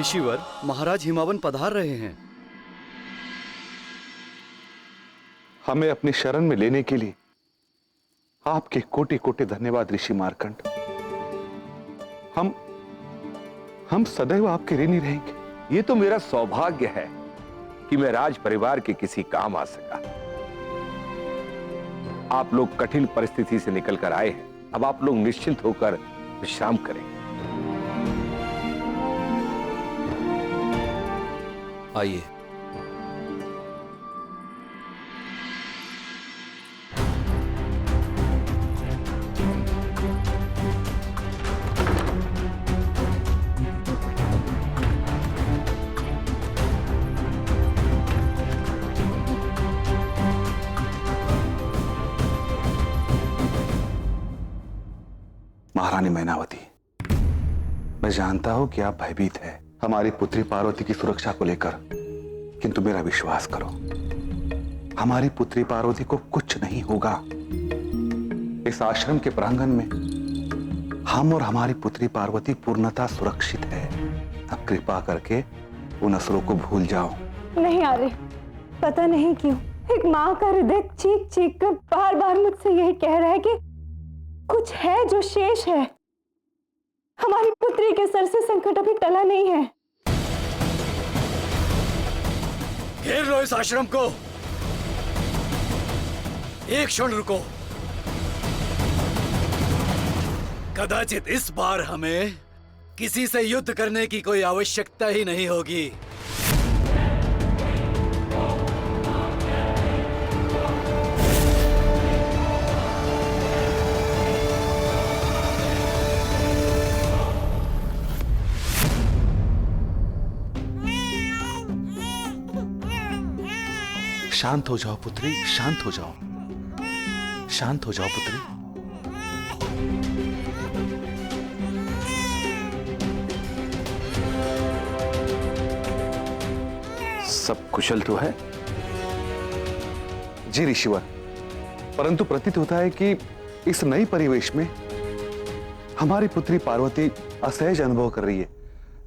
ऋषिवर, महाराज हिमावन पधार रहे हैं। हमें अपनी शरण में लेने के लिए आपके कोटि कोटि धन्यवाद ऋषि मार्कंड। हम सदैव आपके ऋणी रहेंगे। ये तो मेरा सौभाग्य है कि मैं राज परिवार के किसी काम आ सका। आप लोग कठिन परिस्थिति से निकलकर आए हैं, अब आप लोग निश्चिंत होकर विश्राम करें। आइए। महारानी मैनावती, मैं जानता हूं कि आप भयभीत हैं हमारी पुत्री पार्वती की सुरक्षा को लेकर, किंतु मेरा विश्वास करो, हमारी पुत्री पार्वती को कुछ नहीं होगा। इस आश्रम के प्रांगण में हम और हमारी पुत्री पार्वती पूर्णतः सुरक्षित है। अब कृपा करके उन असुरों को भूल जाओ। नहीं आ रहे, पता नहीं क्यों एक माँ का हृदय चीख चीख कर बार बार मुझसे यही कह रहा है कि कुछ है जो शेष है। हमारी पुत्री के सर से संकट अभी टला नहीं है। घेर लो इस आश्रम को। एक क्षण रुको। कदाचित इस बार हमें किसी से युद्ध करने की कोई आवश्यकता ही नहीं होगी। शांत हो जाओ पुत्री, शांत हो जाओ, शांत हो जाओ पुत्री। सब कुशल तो है? जी ऋषिवर, परंतु प्रतीत होता है कि इस नई परिवेश में हमारी पुत्री पार्वती असहज अनुभव कर रही है।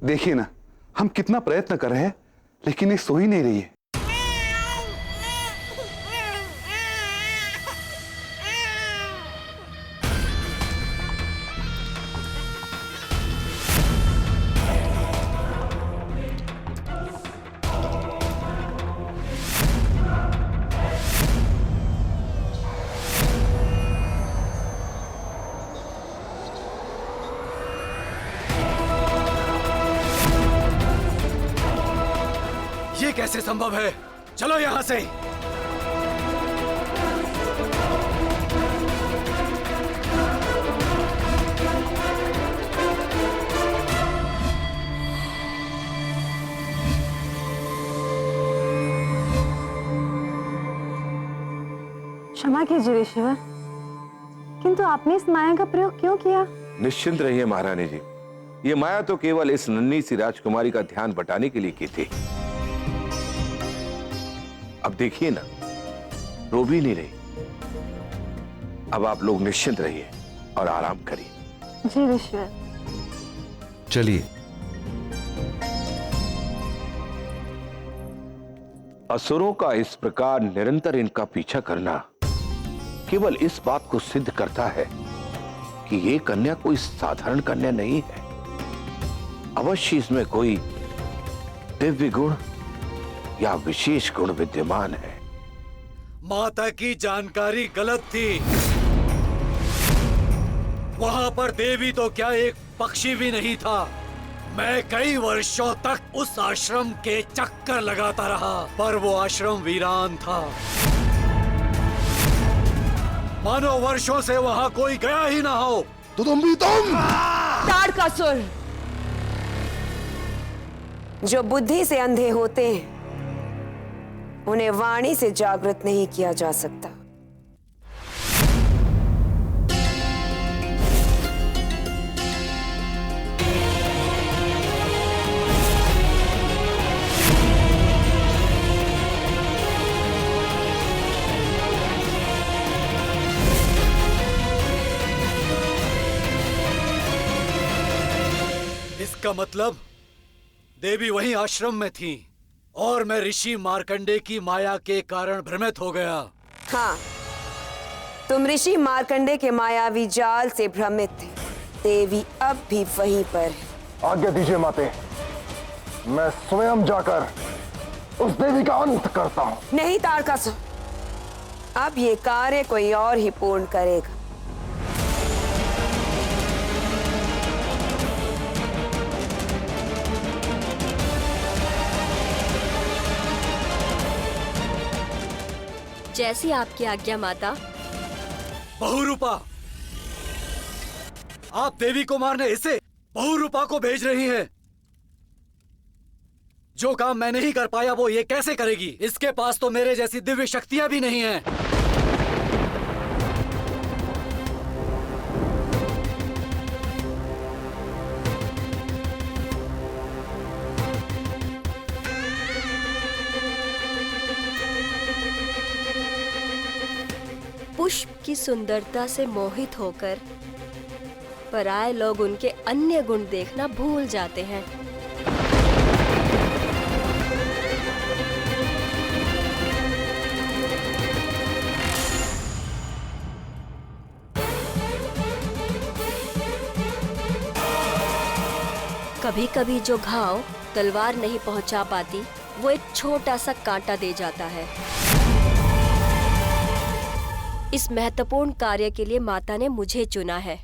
देखिए ना, हम कितना प्रयत्न कर रहे हैं लेकिन ये सो ही नहीं रही है। ये कैसे संभव है? चलो यहां से। क्षमा कीजिए ऋषिवर, किंतु आपने इस माया का प्रयोग क्यों किया? निश्चिंत रहिए महारानी जी, ये माया तो केवल इस नन्ही सी राजकुमारी का ध्यान बटाने के लिए की थी। अब देखिए ना, रो भी नहीं रही। अब आप लोग निश्चिंत रहिए और आराम करिए। जी ऋषिवर। चलिए। असुरों का इस प्रकार निरंतर इनका पीछा करना केवल इस बात को सिद्ध करता है कि ये कन्या कोई साधारण कन्या नहीं है। अवश्य इसमें कोई दिव्य गुण या विशेष गुण विद्यमान है। माता की जानकारी गलत थी। वहां पर देवी तो क्या एक पक्षी भी नहीं था। मैं कई वर्षों तक उस आश्रम के चक्कर लगाता रहा, पर वो आश्रम वीरान था। मानो वर्षों से वहां कोई गया ही ना हो। तो तुम भी ताड़कासुर, जो बुद्धि से अंधे होते हैं उन्हें वाणी से जागृत नहीं किया जा सकता। इसका मतलब देवी वहीं आश्रम में थी और मैं ऋषि मार्कंडे की माया के कारण भ्रमित हो गया। हाँ, तुम ऋषि मार्कंडे के मायावी जाल से भ्रमित थे। देवी अब भी वहीं पर है। आज्ञा दीजिए माते, मैं स्वयं जाकर उस देवी का अंत करता हूं। नहीं तारकासुर, अब ये कार्य कोई और ही पूर्ण करेगा। जैसी आपकी आज्ञा माता। बहुरूपा, आप देवी को मारने इसे बहुरूपा को भेज रही हैं। जो काम मैं नहीं कर पाया वो ये कैसे करेगी? इसके पास तो मेरे जैसी दिव्य शक्तियां भी नहीं हैं। पुष्प की सुंदरता से मोहित होकर पराये लोग उनके अन्य गुण देखना भूल जाते हैं। कभी कभी जो घाव तलवार नहीं पहुंचा पाती, वो एक छोटा सा कांटा दे जाता है। इस महत्वपूर्ण कार्य के लिए माता ने मुझे चुना है।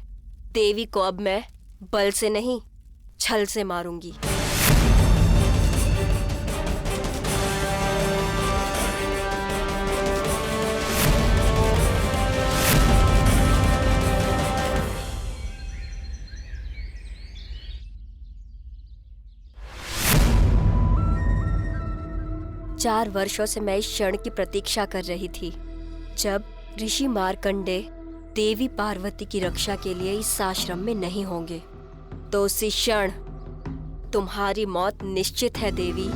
देवी को अब मैं बल से नहीं, छल से मारूंगी। चार वर्षों से मैं इस क्षण की प्रतीक्षा कर रही थी, जब ऋषि मार्कंडे देवी पार्वती की रक्षा के लिए इस आश्रम में नहीं होंगे। तो उसी क्षण तुम्हारी मौत निश्चित है देवी।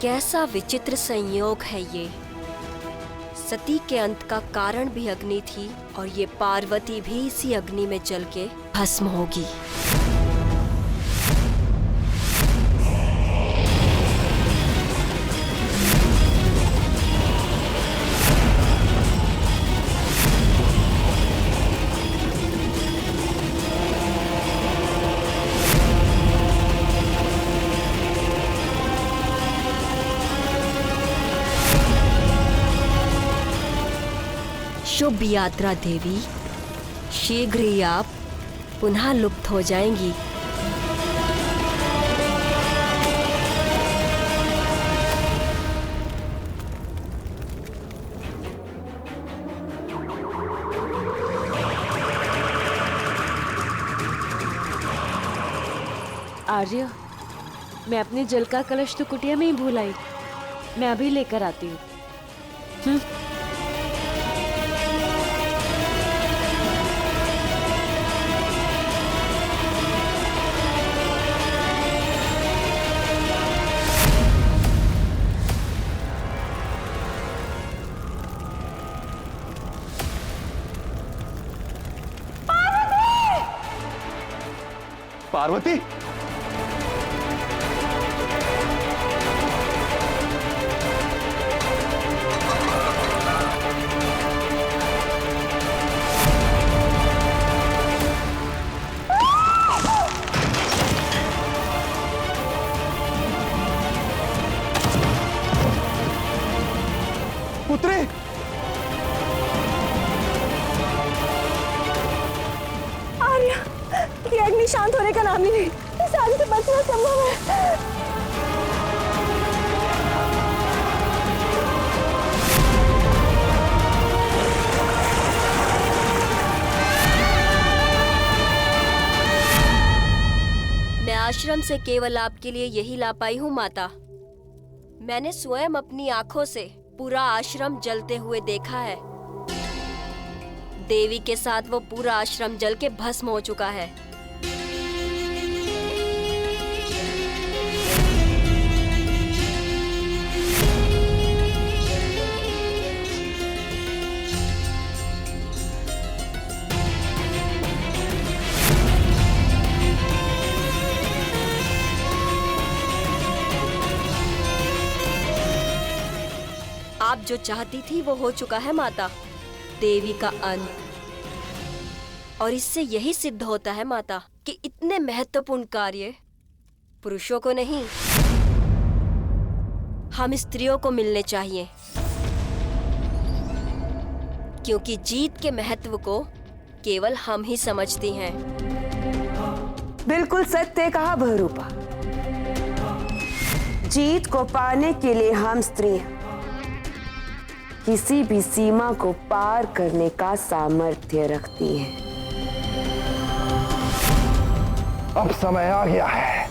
कैसा विचित्र संयोग है ये। सती के अंत का कारण भी अग्नि थी और ये पार्वती भी इसी अग्नि में जल के भस्म होगी। शुभ यात्रा देवी, शीघ्र ही आप पुनः लुप्त हो जाएंगी। आर्य, मैं अपने जल का कलश तो कुटिया में ही भूल आई। मैं अभी लेकर आती हूँ। पार्वती, पुत्री, आर्या, थमने का नाम ही नहीं। इस आग से बचना संभव है। मैं आश्रम से केवल आपके लिए यही ला पाई हूँ माता। मैंने स्वयं अपनी आंखों से पूरा आश्रम जलते हुए देखा है। देवी के साथ वो पूरा आश्रम जल के भस्म हो चुका है। आप जो चाहती थी वो हो चुका है माता, देवी का अंत। और इससे यही सिद्ध होता है माता कि इतने महत्वपूर्ण कार्य पुरुषों को नहीं, हम स्त्रियों को मिलने चाहिए, क्योंकि जीत के महत्व को केवल हम ही समझती हैं। बिल्कुल सत्य कहा बहुरूपा। जीत को पाने के लिए हम स्त्रियां किसी भी सीमा को पार करने का सामर्थ्य रखती हैं। अब समय आ गया है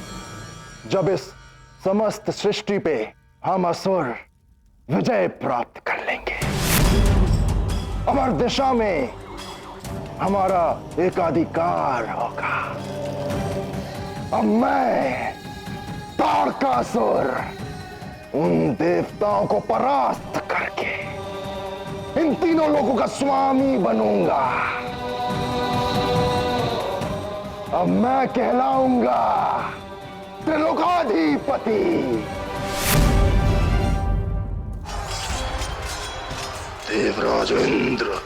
जब इस समस्त सृष्टि पे हम असुर विजय प्राप्त कर लेंगे। अमर दिशा में हमारा एकाधिकार होगा। अब मैं ताड़कासुर उन देवताओं को परास्त करके इन तीनों लोगों का स्वामी बनूंगा। अब मैं कहलाऊंगा त्रिलोकाधिपति। देवराज इंद्र।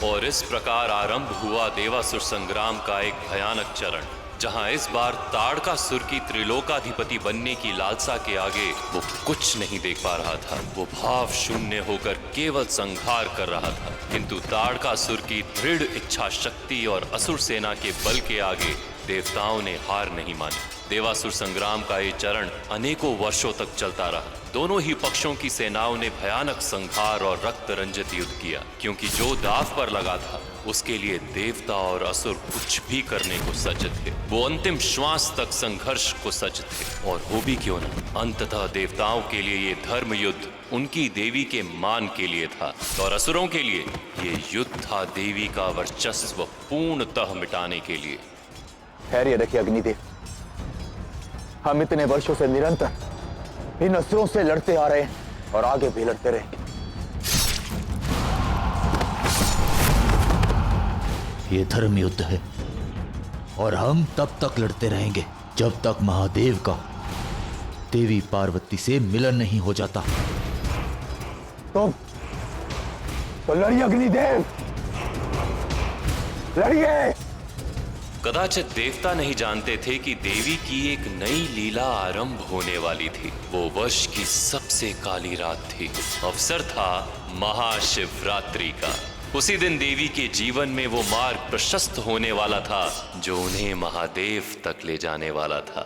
और इस प्रकार आरंभ हुआ देवासुर संग्राम का एक भयानक चरण, जहां इस बार ताड़कासुर की त्रिलोकाधिपति बनने की लालसा के आगे वो कुछ नहीं देख पा रहा था। वो भाव शून्य होकर केवल संहार कर रहा था। किंतु ताड़कासुर की दृढ़ इच्छा शक्ति और असुर सेना के बल के आगे देवताओं ने हार नहीं मानी। देवासुर संग्राम का ये चरण अनेकों वर्षों तक चलता रहा। दोनों ही पक्षों की सेनाओं ने भयानक संहार और रक्त रंजित युद्ध किया, क्योंकि जो दाव पर लगा था उसके लिए देवता और असुर कुछ भी करने को सज्ज थे। वो अंतिम श्वास तक संघर्ष को सज्ज थे, और हो भी क्यों न। अंततः देवताओं के लिए ये धर्म युद्ध उनकी देवी के मान के लिए था, और असुरों के लिए ये युद्ध था देवी का वर्चस्व पूर्णतः मिटाने के लिए। खैर रखिए अग्निदेव, हम इतने वर्षों से निरंतर इन असुरों से लड़ते आ रहे हैं और आगे भी लड़ते रहेंगे। ये धर्म युद्ध है और हम तब तक लड़ते रहेंगे जब तक महादेव का देवी पार्वती से मिलन नहीं हो जाता। तो लड़िए अग्निदेव, लड़िए। कदाचित देवता नहीं जानते थे कि देवी की एक नई लीला आरंभ होने वाली थी। वो वर्ष की सबसे काली रात थी। अवसर था महाशिवरात्रि का। उसी दिन देवी के जीवन में वो मार्ग प्रशस्त होने वाला था जो उन्हें महादेव तक ले जाने वाला था।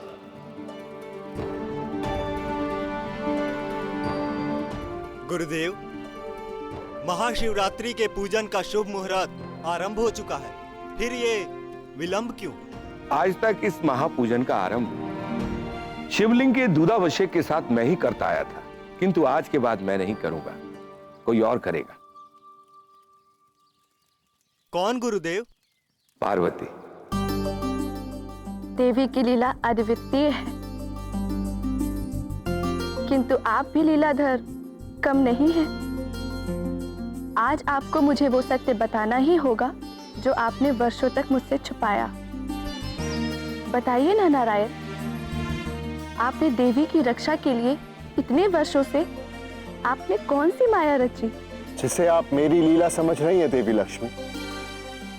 गुरुदेव, महाशिवरात्रि के पूजन का शुभ मुहूर्त आरंभ हो चुका है, फिर ये विलंब क्यों? आज तक इस महापूजन का आरंभ शिवलिंग के दूधाभिषेक के साथ मैं ही करता आया था, किंतु आज के बाद मैं नहीं करूंगा, कोई और करेगा। कौन गुरुदेव? पार्वती। देवी की लीला अद्वितीय है, किंतु आप भी लीलाधर कम नहीं है। आज आपको मुझे वो सत्य बताना ही होगा जो आपने वर्षों तक मुझसे छुपाया। बताइए ना नारायण, आपने देवी की रक्षा के लिए इतने वर्षों से आपने कौन सी माया रची? जिसे आप मेरी लीला समझ रही हैं देवी लक्ष्मी,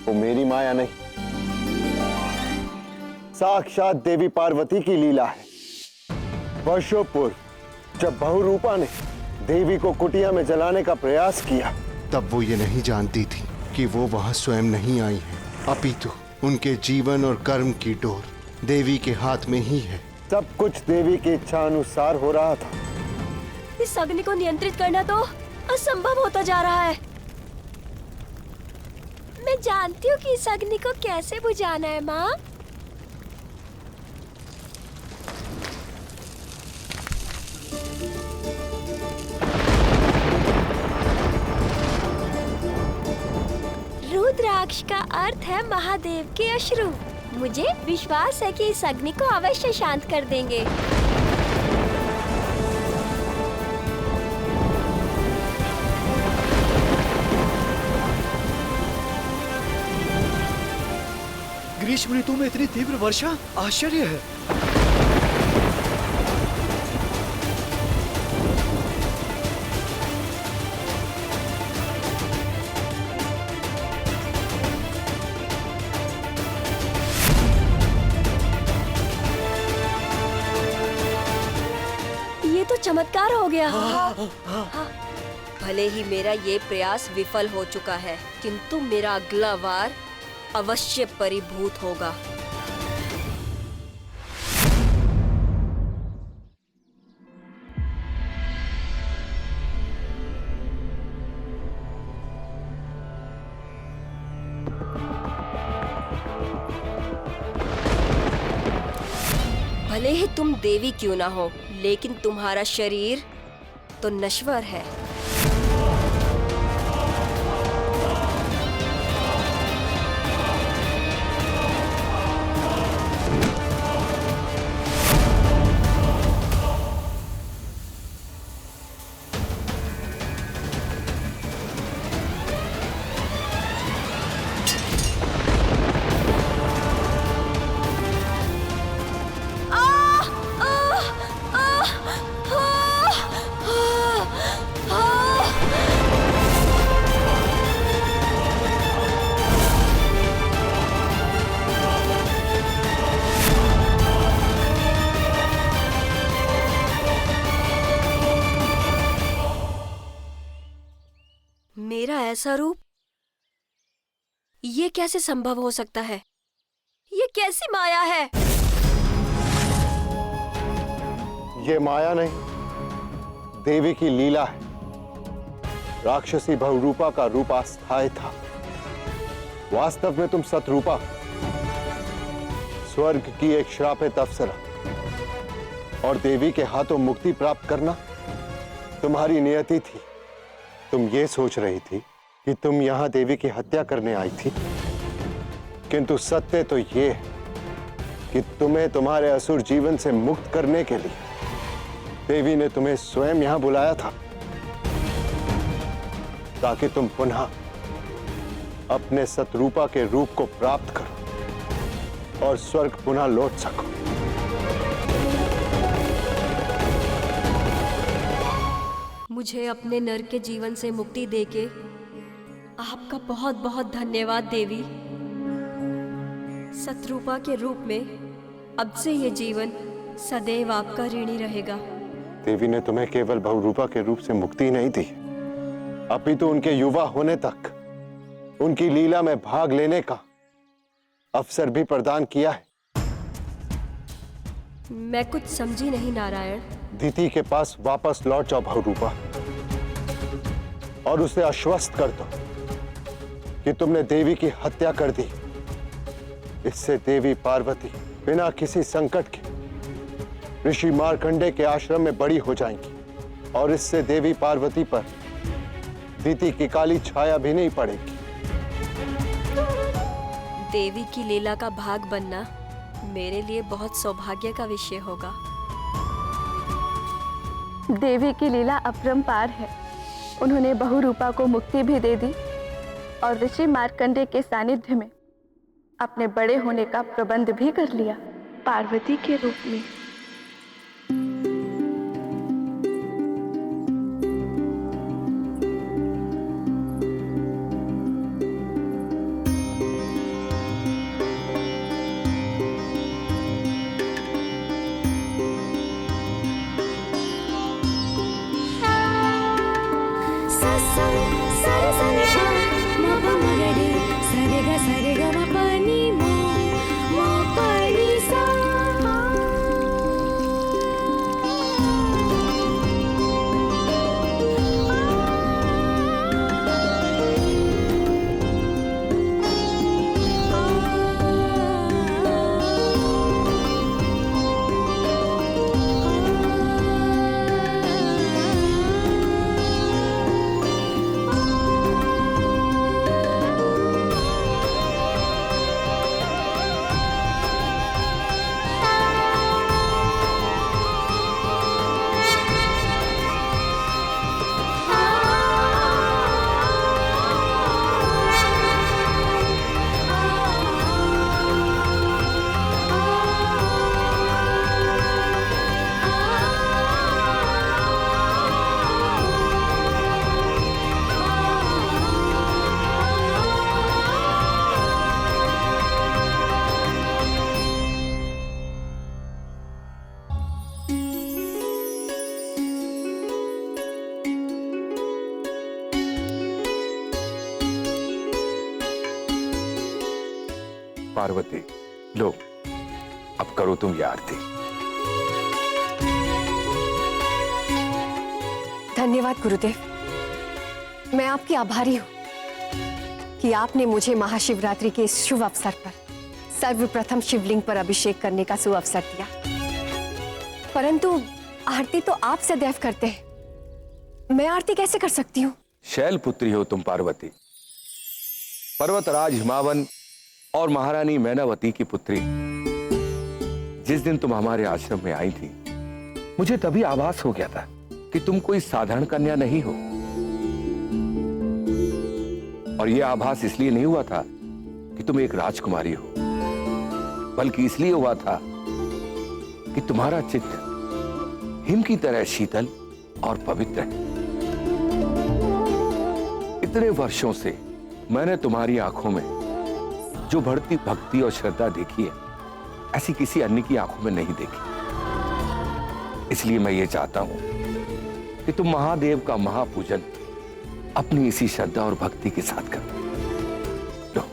वो मेरी माया नहीं, साक्षात देवी पार्वती की लीला है। वर्षों पूर्व जब बहुरूपा ने देवी को कुटिया में जलाने का प्रयास किया, तब वो ये नहीं जानती थी कि वो वहां स्वयं नहीं आई है, अपितु उनके जीवन और कर्म की डोर देवी के हाथ में ही है। सब कुछ देवी की इच्छा अनुसार हो रहा था। इस अग्नि को नियंत्रित करना तो असंभव होता जा रहा है। मैं जानती हूँ कि इस अग्नि को कैसे बुझाना है माँ। रुद्राक्ष का अर्थ है महादेव के अश्रु। मुझे विश्वास है कि इस अग्नि को अवश्य शांत कर देंगे। ग्रीष्म ऋतु में इतनी तीव्र वर्षा आश्चर्य है। ये तो चमत्कार हो गया। भले ही मेरा ये प्रयास विफल हो चुका है, किंतु मेरा अगला वार अवश्य परिभूत होगा। भले ही तुम देवी क्यों ना हो, लेकिन तुम्हारा शरीर तो नश्वर है। मेरा ऐसा रूप, ये कैसे संभव हो सकता है? ये कैसी माया है? ये माया नहीं, देवी की लीला है। राक्षसी बहुरूपा का रूप अस्थायी था। वास्तव में तुम सतरूपा, स्वर्ग की एक श्रापित अप्सरा, और देवी के हाथों मुक्ति प्राप्त करना तुम्हारी नियति थी। तुम ये सोच रही थी कि तुम यहां देवी की हत्या करने आई थी, किंतु सत्य तो ये है कि तुम्हें तुम्हारे असुर जीवन से मुक्त करने के लिए देवी ने तुम्हें स्वयं यहां बुलाया था, ताकि तुम पुनः अपने सतरूपा के रूप को प्राप्त करो और स्वर्ग पुनः लौट सको। मुझे अपने नर के जीवन से मुक्ति देके आपका बहुत बहुत धन्यवाद देवी। सतरूपा के रूप में अब से ये जीवन सदैव आपका ऋणी रहेगा। देवी ने तुम्हें केवल बहुरूपा के रूप से मुक्ति नहीं दी, अपितु उनके युवा होने तक उनकी लीला में भाग लेने का अवसर भी प्रदान किया है। मैं कुछ समझी नहीं नारायण। दीति के पास वापस लौट जाओ बहुरूपा, और उसे आश्वस्त कर दो कि तुमने देवी की हत्या कर दी। इससे देवी पार्वती बिना किसी संकट के ऋषि मार्कंडे के आश्रम में बड़ी हो जाएंगी, और इससे देवी पार्वती पर दीति की काली छाया भी नहीं पड़ेगी। देवी की लीला का भाग बनना मेरे लिए बहुत सौभाग्य का विषय होगा। देवी की लीला अपरंपार है। उन्होंने बहुरूपा को मुक्ति भी दे दी और ऋषि मार्कंडे के सानिध्य में अपने बड़े होने का प्रबंध भी कर लिया, पार्वती के रूप में। पार्वती, लो अब करो तुम ये आरती। धन्यवाद गुरुदेव, मैं आपकी आभारी हूँ कि आपने मुझे महाशिवरात्रि के इस शुभ अवसर पर सर्वप्रथम शिवलिंग पर अभिषेक करने का सुअवसर दिया। परंतु आरती तो आप सदैव करते हैं, मैं आरती कैसे कर सकती हूँ? शैलपुत्री हो तुम पार्वती, पर्वतराज हिमावन और महारानी मैनावती की पुत्री। जिस दिन तुम हमारे आश्रम में आई थी, मुझे तभी आभास हो गया था कि तुम कोई साधारण कन्या नहीं हो। और यह आभास इसलिए नहीं हुआ था कि तुम एक राजकुमारी हो, बल्कि इसलिए हुआ था कि तुम्हारा चित्त हिम की तरह शीतल और पवित्र है। इतने वर्षों से मैंने तुम्हारी आंखों में जो बढ़ती भक्ति और श्रद्धा देखी है, ऐसी किसी अन्य की आंखों में नहीं देखी। इसलिए मैं ये चाहता हूं कि तुम महादेव का महापूजन अपनी इसी श्रद्धा और भक्ति के साथ करो। लो।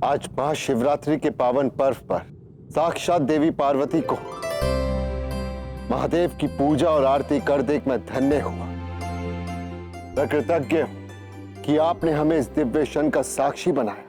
आज महाशिवरात्रि के पावन पर्व पर साक्षात देवी पार्वती को महादेव की पूजा और आरती कर देख मैं धन्य हुआ। मैं कृतज्ञ हूं कि आपने हमें इस दिव्य क्षण का साक्षी बनाया।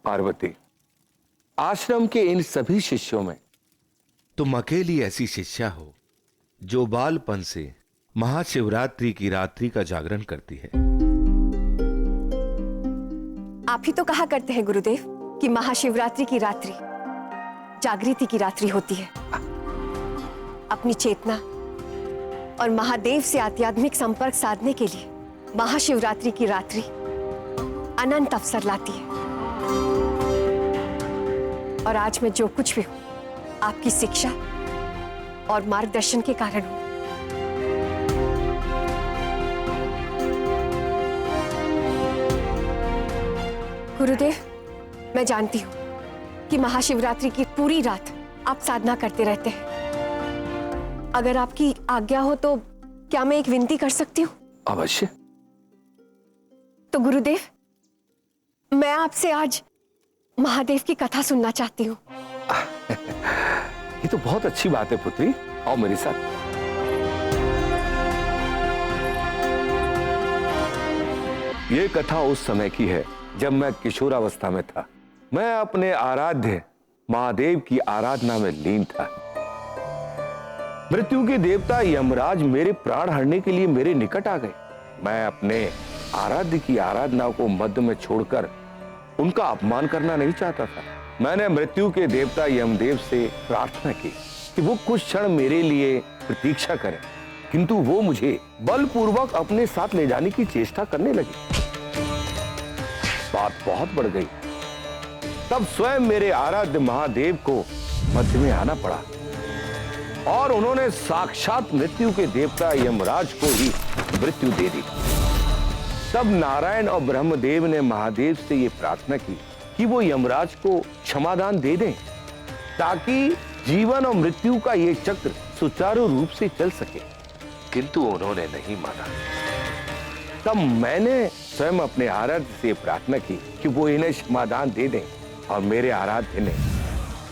पार्वती, आश्रम के इन सभी शिष्यों में तुम अकेली ऐसी शिष्या हो जो बालपन से महाशिवरात्रि की रात्रि का जागरण करती है। आप ही तो कहा करते हैं गुरुदेव कि महाशिवरात्रि की रात्रि जागृति की रात्रि होती है। अपनी चेतना और महादेव से आध्यात्मिक संपर्क साधने के लिए महाशिवरात्रि की रात्रि अनंत अवसर लाती है। और आज मैं जो कुछ भी हूं आपकी शिक्षा और मार्गदर्शन के कारण हूं। गुरुदेव, मैं जानती हूं कि महाशिवरात्रि की पूरी रात आप साधना करते रहते हैं। अगर आपकी आज्ञा हो तो क्या मैं एक विनती कर सकती हूँ? अवश्य। तो गुरुदेव, मैं आपसे आज महादेव की कथा सुनना चाहती हूँ। ये तो बहुत अच्छी बात है पुत्री, आओ मेरे साथ। ये कथा उस समय की है जब मैं किशोरावस्था में था। मैं अपने आराध्य महादेव की आराधना में लीन था। मृत्यु के देवता यमराज मेरे प्राण हरने के लिए मेरे निकट आ गए। मैं अपने आराध्य की आराधना को मध्य में छोड़कर उनका अपमान करना नहीं चाहता था। मैंने मृत्यु के देवता यमदेव से प्रार्थना की कि वो कुछ क्षण मेरे लिए प्रतीक्षा करें, किंतु वो मुझे बलपूर्वक अपने साथ ले जाने की चेष्टा करने लगे। बात बहुत बढ़ गई। तब स्वयं मेरे आराध्य महादेव को मध्य में आना पड़ा और उन्होंने साक्षात मृत्यु के देवता यमराज को ही मृत्यु दे दी। तब नारायण और ब्रह्मदेव ने महादेव से ये प्रार्थना की कि वो यमराज को क्षमादान दे दें ताकि जीवन और मृत्यु का ये चक्र सुचारू रूप से चल सके, किंतु उन्होंने नहीं माना। तब मैंने स्वयं अपने आराध्य से प्रार्थना की कि वो इन्हें क्षमादान दे दें और मेरे आराध्य ने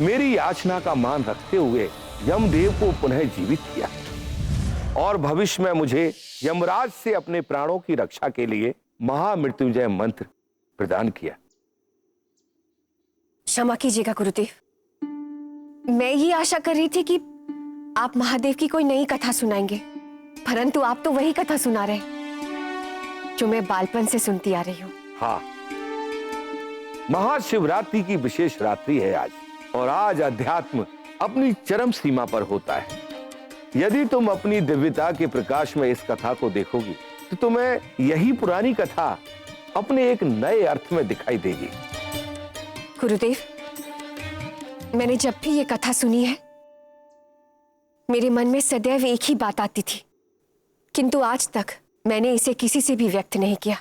मेरी याचना का मान रखते हुए यमदेव को पुनः जीवित किया और भविष्य में मुझे यमराज से अपने प्राणों की रक्षा के लिए महामृत्युंजय मंत्र प्रदान किया। क्षमा कीजिएगा गुरुदेव, मैं ये आशा कर रही थी कि आप महादेव की कोई नई कथा सुनाएंगे, परंतु आप तो वही कथा सुना रहे जो मैं बालपन से सुनती आ रही हूँ। हाँ, महाशिवरात्रि की विशेष रात्रि है आज, और आज अध्यात्म अपनी चरम सीमा पर होता है। यदि तुम अपनी दिव्यता के प्रकाश में इस कथा को देखोगी तो तुम्हें यही पुरानी कथा अपने एक नए अर्थ में दिखाई देगी। गुरुदेव, मैंने जब भी ये कथा सुनी है मेरे मन में सदैव एक ही बात आती थी, किंतु आज तक मैंने इसे किसी से भी व्यक्त नहीं किया।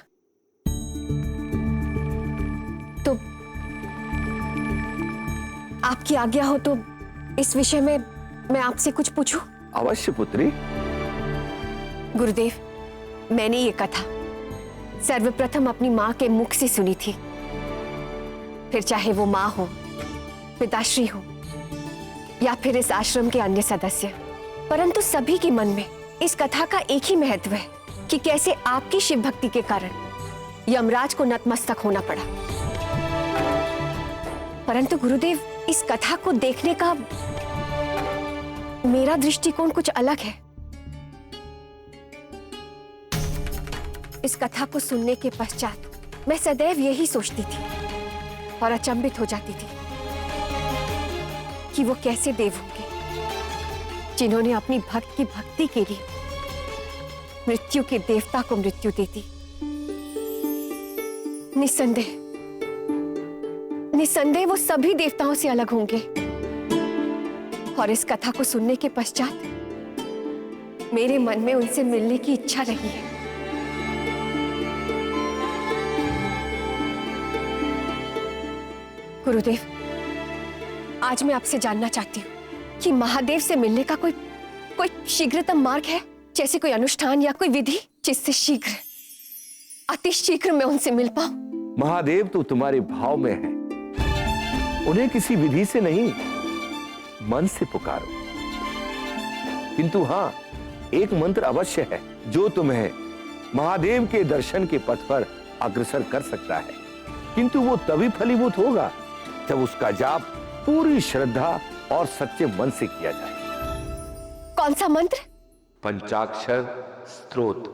तो आपकी आज्ञा हो तो इस विषय में मैं आपसे कुछ पूछूं? अवश्य पुत्री। गुरुदेव, मैंने ये कथा सर्वप्रथम अपनी माँ के मुख से सुनी थी। फिर चाहे वो माँ हो, पिताश्री हो या फिर इस आश्रम के अन्य सदस्य, परंतु सभी के मन में इस कथा का एक ही महत्व है कि कैसे आपकी शिव भक्ति के कारण यमराज को नतमस्तक होना पड़ा। परंतु गुरुदेव, इस कथा को देखने का मेरा दृष्टिकोण कुछ अलग है। इस कथा को सुनने के पश्चात मैं सदैव यही सोचती थी और अचंभित हो जाती थी कि वो कैसे देव होंगे जिन्होंने अपनी भक्त की भक्ति के लिए मृत्यु के देवता को मृत्यु दे दी। निस्संदेह वो सभी देवताओं से अलग होंगे। और इस कथा को सुनने के पश्चात मेरे मन में उनसे मिलने की इच्छा रही है। गुरुदेव, आज मैं आपसे जानना चाहती हूँ कि महादेव से मिलने का कोई शीघ्रतम मार्ग है, जैसे कोई अनुष्ठान या कोई विधि जिससे शीघ्र, अति शीघ्र मैं उनसे मिल पाऊं। महादेव तो तुम्हारे भाव में है, उन्हें किसी विधि से नहीं, मन से पुकारो। किंतु हाँ, एक मंत्र अवश्य है जो तुम्हें महादेव के दर्शन के पथ पर अग्रसर कर सकता है, किंतु वो तभी फलीभूत होगा जब उसका जाप पूरी श्रद्धा और सच्चे मन से किया जाए। कौन सा मंत्र? पंचाक्षर स्तोत्र।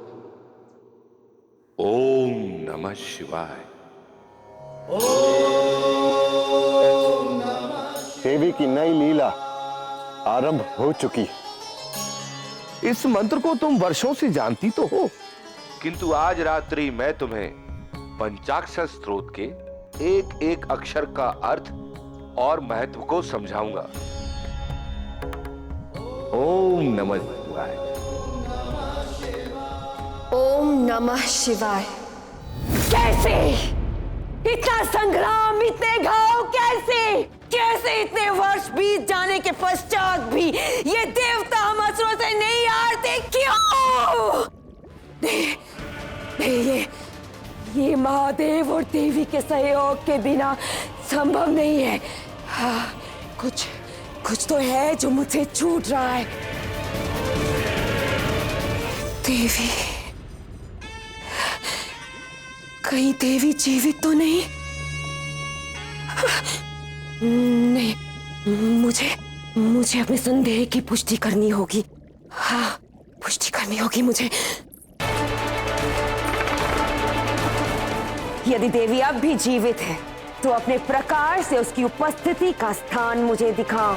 ओम नमः शिवाय। देवी की नई लीला आरंभ हो चुकी। इस मंत्र को तुम वर्षों से जानती तो हो, किंतु आज रात्रि मैं तुम्हें पंचाक्षर स्तोत्र के एक एक अक्षर का अर्थ और महत्व को समझाऊंगा। ओम नमः शिवाय। ओम नमः शिवाय। कैसे? इतना संग्राम, इतने घाव, कैसे कैसे इतने वर्ष बीत जाने के पश्चात भी ये देवता हम असुरों से नहीं हारते? क्यों? नहीं, ये महादेव और देवी के सहयोग के बिना संभव नहीं है। हाँ, कुछ तो है जो मुझसे छूट रहा है। देवी, कहीं देवी जीवित तो नहीं? नहीं, मुझे अपने संदेह की पुष्टि करनी होगी। हाँ, पुष्टि करनी होगी मुझे। यदि देवी अब भी जीवित है तो अपने प्रकार से उसकी उपस्थिति का स्थान मुझे दिखाओ।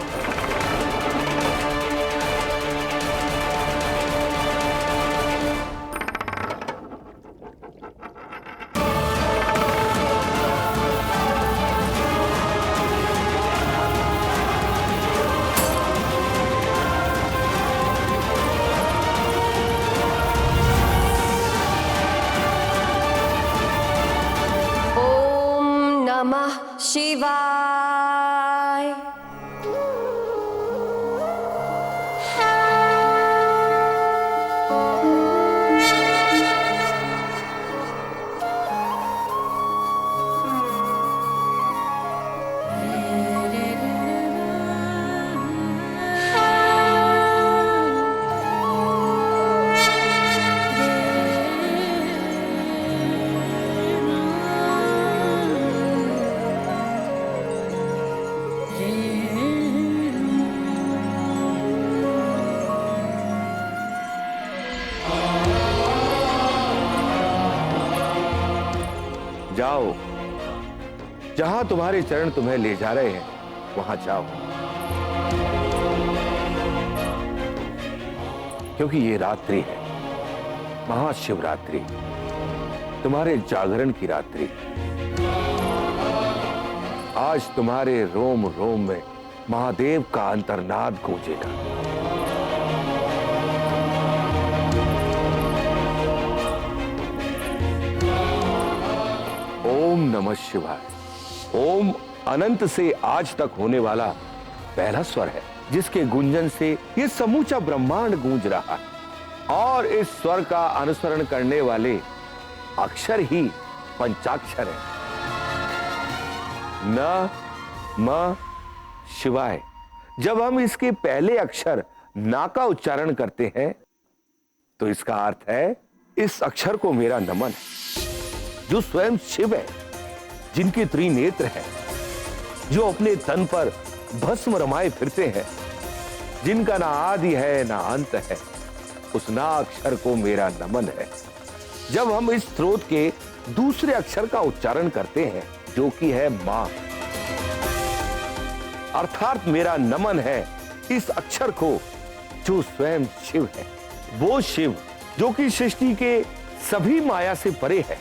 नमः शिवाय। जाओ, जहां तुम्हारे चरण तुम्हें ले जा रहे हैं वहां जाओ, क्योंकि ये रात्रि है, महाशिवरात्रि, तुम्हारे जागरण की रात्रि। आज तुम्हारे रोम रोम में महादेव का अंतर्नाद गूंजेगा। ओम नमः शिवाय। ओम अनंत से आज तक होने वाला पहला स्वर है, जिसके गुंजन से ये समूचा ब्रह्मांड गूंज रहा है, और इस स्वर का अनुसरण करने वाले अक्षर ही पंचाक्षर है। नमः शिवाय। जब हम इसके पहले अक्षर ना का उच्चारण करते हैं तो इसका अर्थ है इस अक्षर को मेरा नमन है, जो स्वयं शिव है, जिनके त्रिनेत्र है, जो अपने तन पर भस्म रमाए फिरते हैं, जिनका ना आदि है ना अंत है, उस ना अक्षर को मेरा नमन है। जब हम इस स्तोत्र के दूसरे अक्षर का उच्चारण करते हैं, जो कि है मां, अर्थात मेरा नमन है इस अक्षर को जो स्वयं शिव है, वो शिव जो कि सृष्टि के सभी माया से परे है,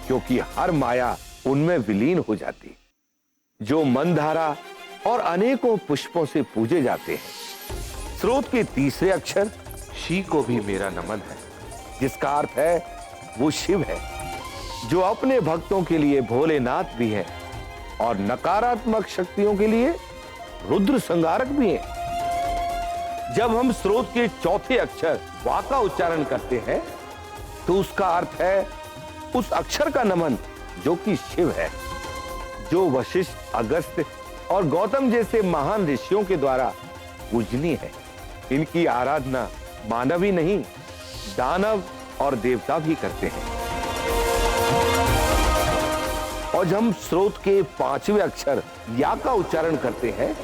क्योंकि हर माया उनमें विलीन हो जाती, जो मनधारा और अनेकों पुष्पों से पूजे जाते हैं। स्रोत के तीसरे अक्षर शी को भी मेरा नमन है, जिसका अर्थ है वो शिव है, जो अपने भक्तों के लिए भोलेनाथ भी है और नकारात्मक शक्तियों के लिए रुद्र संहारक भी है। जब हम स्रोत के चौथे अक्षर वा का उच्चारण करते हैं तो उसका अर्थ है उस अक्षर का नमन जो कि शिव है, जो वशिष्ठ, अगस्त्य और गौतम जैसे महान ऋषियों के द्वारा पूजनीय है। इनकी आराधना मानव ही नहीं, दानव और देवता भी करते हैं। और जब हम स्रोत के पांचवें अक्षर या का उच्चारण करते हैं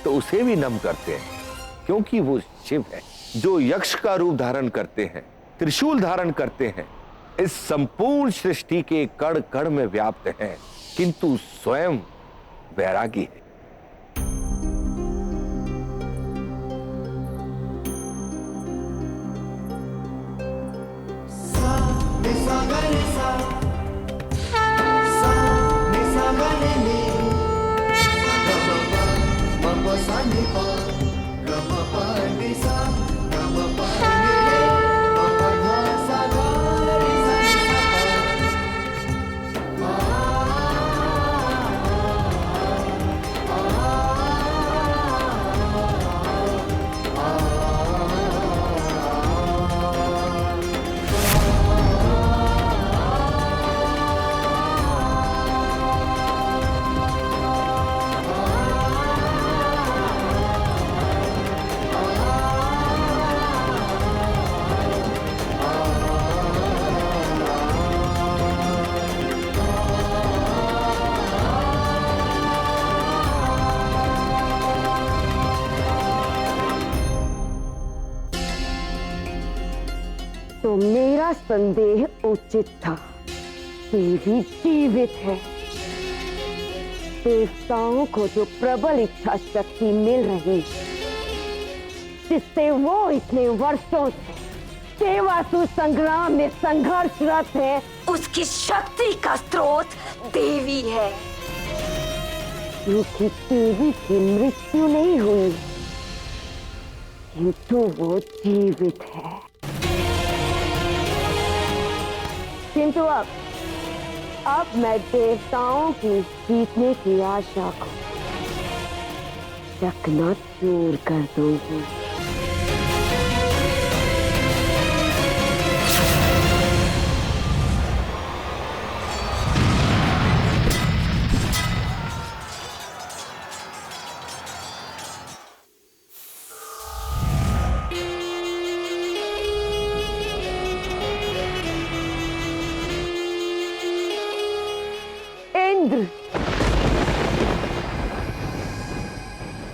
तो उसे भी नम करते हैं, क्योंकि वो शिव है जो यक्ष का रूप धारण करते हैं, त्रिशूल धारण करते हैं, इस संपूर्ण सृष्टि के कण कण में व्याप्त हैं, किंतु स्वयं वैरागी है। तो मेरा संदेह उचित था। देवी जीवित है। देवताओं को जो प्रबल इच्छा शक्ति मिल रही है, जिससे वो इतने वर्षों से देवासुर संग्राम में संघर्षरत है, उसकी शक्ति का स्रोत देवी है। क्योंकि देवी की मृत्यु नहीं हुई, किंतु वो जीवित है। किंतु अब मैं देवताओं की जीतने की आशा को चकनाचूर कर दूंगी।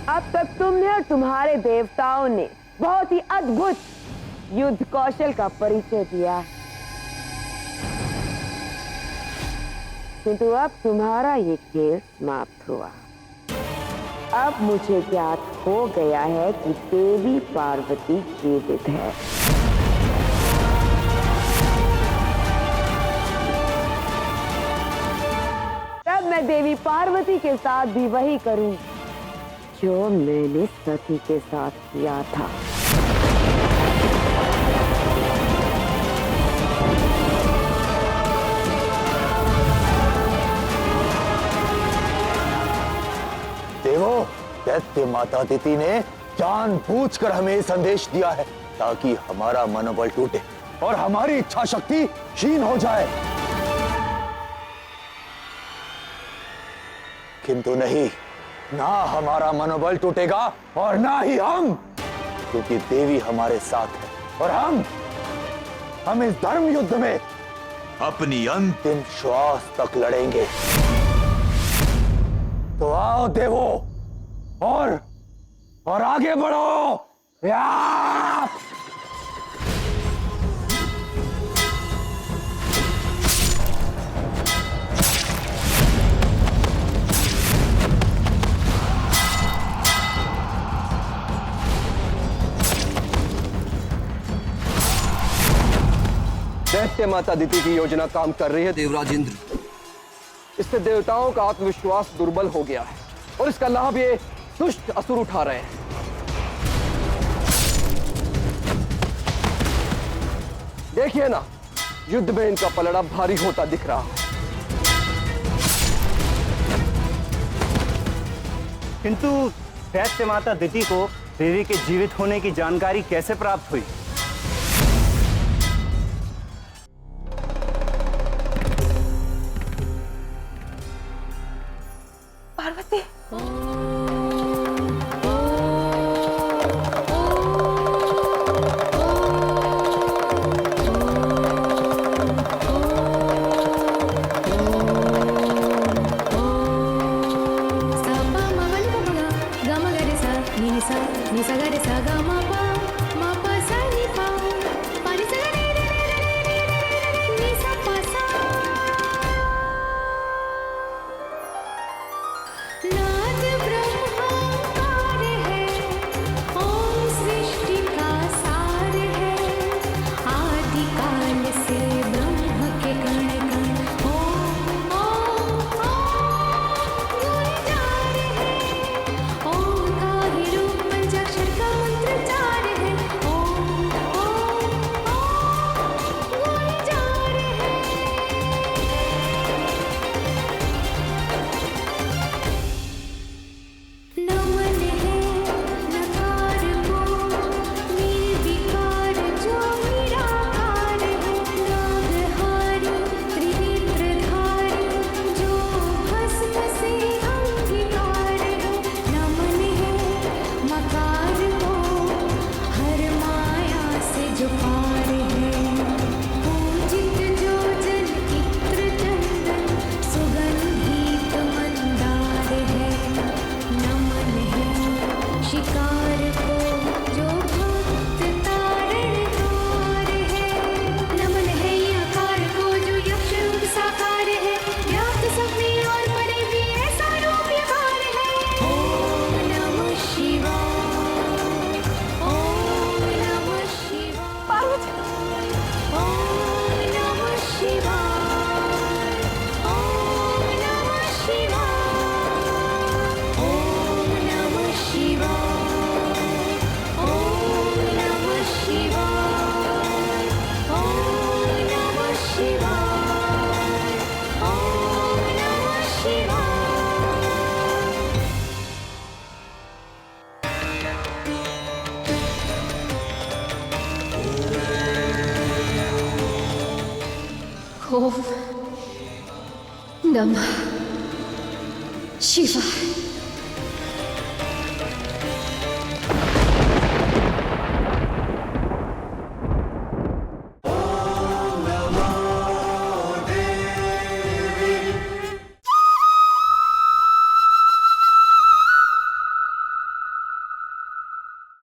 अब तक तुमने और तुम्हारे देवताओं ने बहुत ही अद्भुत युद्ध कौशल का परिचय दिया है, किंतु अब तुम्हारा ये खेल समाप्त हुआ। अब मुझे ज्ञात हो गया है कि देवी पार्वती जीवित है। तब मैं देवी पार्वती के साथ भी वही करूं जो मैंने सती के साथ किया था। देवो, दैत्य माता दिति ने जानबूझकर हमें ये संदेश दिया है ताकि हमारा मनोबल टूटे और हमारी इच्छा शक्ति क्षीण हो जाए, किंतु नहीं, ना हमारा मनोबल टूटेगा और ना ही हम, क्योंकि देवी हमारे साथ है और हम इस धर्म युद्ध में अपनी अंतिम श्वास तक लड़ेंगे। तो आओ देवो और आगे बढ़ो। या! दैत्य माता दिति की योजना काम कर रही है देवराज इंद्र। इससे देवताओं का आत्मविश्वास दुर्बल हो गया है और इसका लाभ ये दुष्ट असुर उठा रहे हैं। देखिए ना, युद्ध में इनका पलड़ा भारी होता दिख रहा है। किंतु दैत्य माता दिति को देवी के जीवित होने की जानकारी कैसे प्राप्त हुई? Parvati, Sa pa ma ba ni pa ba ga ma ga re sa नि सा ग रे सा ग म प सा नि प पा नि सा ग रे रे रे रे नि सा प सा। नाद ब्रह्माकार है, ओम सृष्टि का सार है, आदि काल से ब्रह्म के कण कण ओम ओम ओम गुंजार है, ओम का ही रूप पंचाक्षर का मंत्रोच्चार है, ओम ओम ओम गुंजार है। नमन है नकार को निर्विकार जो निराकार है, नागहारी त्रिनेत्रधारी जो भस्म से अंगीकार है। नमन है मकार को हर माया से जो पार है, पूजित जो जन इत्र चंदन सुगंधित मंदार है। नमन है शिकार को जो भक्त तारणहार है, नमन है आकार को जो यक्ष रूप साकार है, व्याप्त सपने और परे भी ऐसा रूप यकार है। ओम नमः शिवाय, ओम नमः शिवाय, ओम नमः शिवाय, ओम नमः शिवाय, ओम नमः शिवाय, ओम नमः शिवाय, ओम नमः शिवाय, ओम नमः शिवाय। ओम नमः शिवाय।